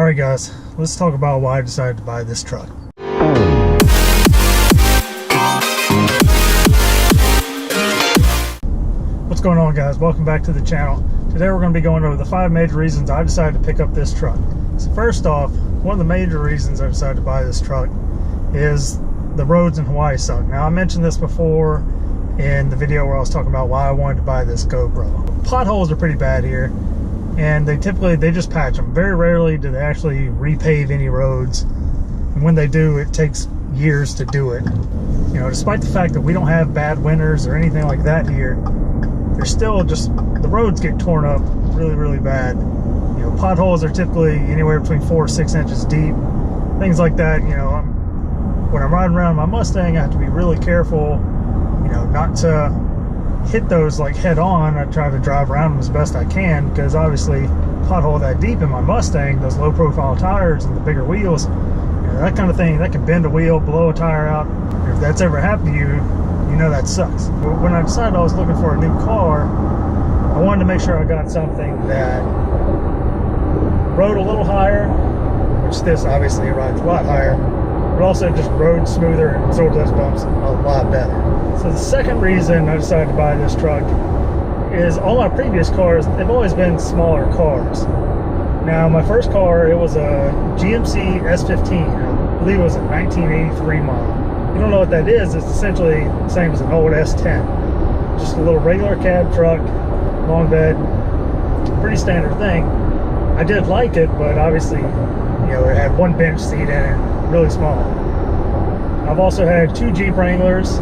Alright guys, let's talk about why I decided to buy this truck. What's going on guys? Welcome back to the channel. Today we're going to be going over the 5 major reasons I decided to pick up this truck. So first off, one of the major reasons I decided to buy this truck is the roads in Hawaii suck. Now I mentioned this before in the video where I was talking about why I wanted to buy this GoPro. Potholes are pretty bad here, and they just patch them. Very rarely do they actually repave any roads, and when they do, it takes years to do it. You know, despite the fact that we don't have bad winters or anything like that here, there's still just, the roads get torn up really bad. You know, potholes are typically anywhere between 4 or 6 inches deep, things like that. You know, when I'm riding around my Mustang, I have to be really careful, you know, not to hit those like head on. I try to drive around them as best I can, because obviously pothole that deep in my Mustang, those low profile tires and the bigger wheels, you know, that kind of thing, that can bend a wheel, blow a tire out. If that's ever happened to you, you know that sucks. But when I decided I was looking for a new car, I wanted to make sure I got something that rode a little higher, which this obviously rides a lot higher, but also just rode smoother and absorbed those bumps a lot better. So the second reason I decided to buy this truck is all my previous cars, they've always been smaller cars. Now my first car, it was a GMC S15, I believe it was a 1983 model. If you don't know what that is, it's essentially the same as an old S10. Just a little regular cab truck, long bed, pretty standard thing. I did like it, but obviously, you know, it had one bench seat in it, really small. I've also had 2 Jeep Wranglers.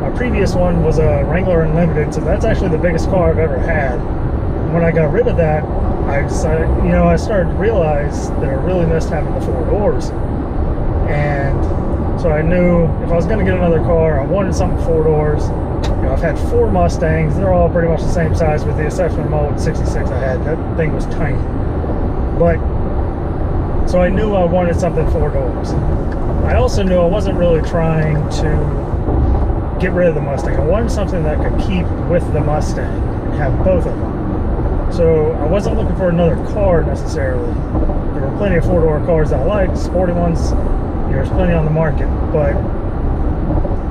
My previous one was a Wrangler Unlimited, so that's actually the biggest car I've ever had. When I got rid of that, I decided, you know, I started to realize that I really missed having the 4 doors. And so I knew if I was going to get another car, I wanted something 4 doors. You know, I've had 4 Mustangs. They're all pretty much the same size, with the exception of my old 66 I had. That thing was tiny. But, so I knew I wanted something 4 doors. I also knew I wasn't really trying to get rid of the Mustang. I wanted something that I could keep with the Mustang and have both of them. So I wasn't looking for another car necessarily. There were plenty of 4-door cars that I liked, sporty ones. You know, there's plenty on the market. But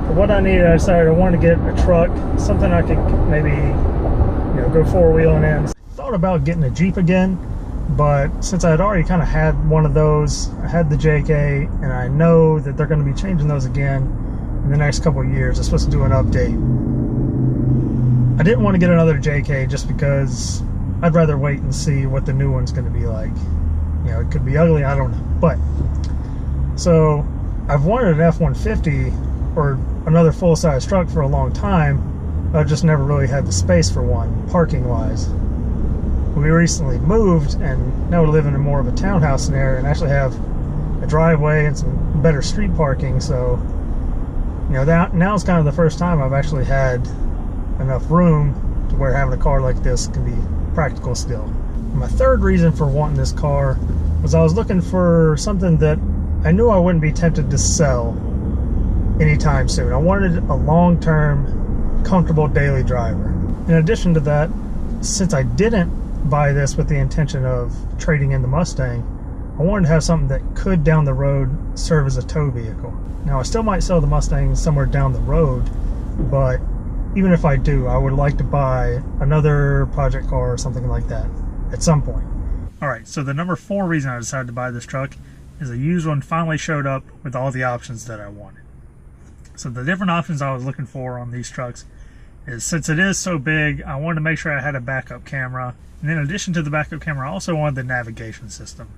for what I needed, I decided I wanted to get a truck, something I could maybe, you know, go 4-wheeling in. I thought about getting a Jeep again, but since I had already kind of had one of those, I had the JK, and I know that they're going to be changing those again in the next couple of years. They're supposed to do an update. I didn't want to get another JK just because I'd rather wait and see what the new one's going to be like. You know, it could be ugly, I don't know. But, so, I've wanted an F-150 or another full-size truck for a long time. I've just never really had the space for one, parking-wise. We recently moved, and now we're living in more of a townhouse scenario, and actually have a driveway and some better street parking. So, you know, now it's kind of the first time I've actually had enough room to where having a car like this can be practical still. My third reason for wanting this car was I was looking for something that I knew I wouldn't be tempted to sell anytime soon. I wanted a long-term, comfortable daily driver. In addition to that, since I didn't buy this with the intention of trading in the Mustang, I wanted to have something that could down the road serve as a tow vehicle. Now I still might sell the Mustang somewhere down the road, but even if I do, I would like to buy another project car or something like that at some point. Alright, so the number 4 reason I decided to buy this truck is a used one finally showed up with all the options that I wanted. So the different options I was looking for on these trucks is, since it is so big, I wanted to make sure I had a backup camera. And in addition to the backup camera, I also wanted the navigation system.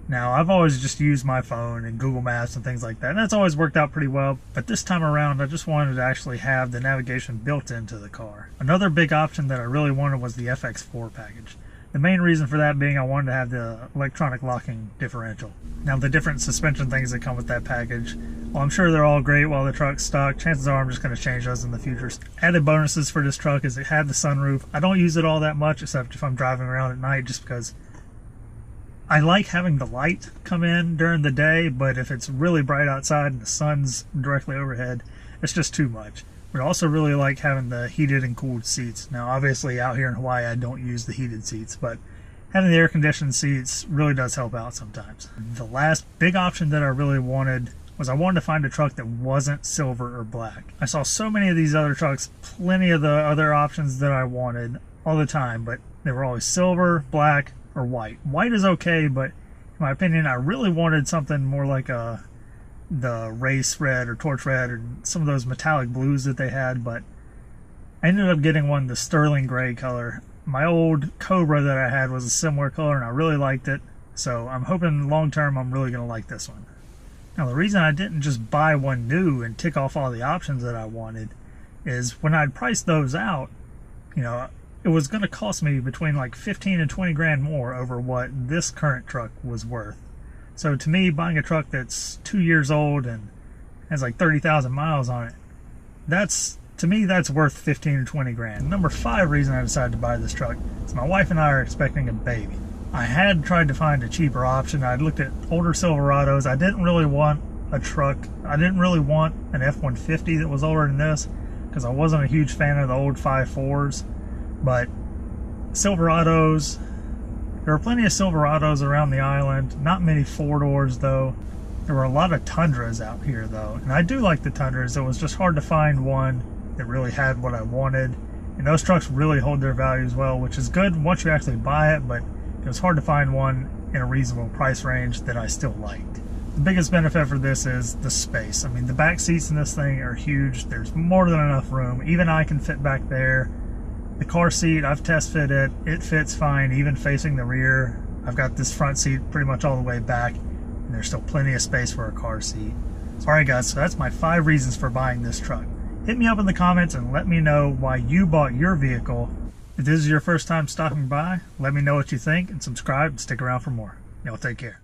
Now, I've always just used my phone and Google Maps and things like that, and that's always worked out pretty well. But this time around, I just wanted to actually have the navigation built into the car. Another big option that I really wanted was the FX4 package. The main reason for that being I wanted to have the electronic locking differential. Now, the different suspension things that come with that package, well, I'm sure they're all great while the truck's stock. Chances are I'm just going to change those in the future. Added bonuses for this truck is it had the sunroof. I don't use it all that much, except if I'm driving around at night, just because I like having the light come in during the day, but if it's really bright outside and the sun's directly overhead, it's just too much. But I also really like having the heated and cooled seats. Now, obviously, out here in Hawaii, I don't use the heated seats, but having the air-conditioned seats really does help out sometimes. The last big option that I really wanted was I wanted to find a truck that wasn't silver or black. I saw so many of these other trucks, plenty of the other options that I wanted all the time, but they were always silver, black, or white. White is okay, but in my opinion, I really wanted something more like the race red or torch red or some of those metallic blues that they had, but I ended up getting one, the sterling gray color. My old Cobra that I had was a similar color and I really liked it, so I'm hoping long term I'm really going to like this one. Now the reason I didn't just buy one new and tick off all the options that I wanted is when I'd priced those out, you know, it was going to cost me between like 15 and 20 grand more over what this current truck was worth. So to me, buying a truck that's 2 years old and has like 30,000 miles on it, to me that's worth 15 to 20 grand. Number 5 reason I decided to buy this truck is my wife and I are expecting a baby. I had tried to find a cheaper option. I'd looked at older Silverados. I didn't really want a truck. I didn't really want an F-150 that was older than this because I wasn't a huge fan of the old 5.4s. But Silverados, there were plenty of Silverados around the island. Not many 4-doors though. There were a lot of Tundras out here though. And I do like the Tundras. It was just hard to find one that really had what I wanted. And those trucks really hold their values well, which is good once you actually buy it, but it was hard to find one in a reasonable price range that I still liked. The biggest benefit for this is the space. I mean, the back seats in this thing are huge. There's more than enough room. Even I can fit back there. The car seat, I've test fit it. It fits fine, even facing the rear. I've got this front seat pretty much all the way back, and there's still plenty of space for a car seat. Alright guys, so that's my 5 reasons for buying this truck. Hit me up in the comments and let me know why you bought your vehicle. If this is your first time stopping by, let me know what you think and subscribe and stick around for more. Y'all take care.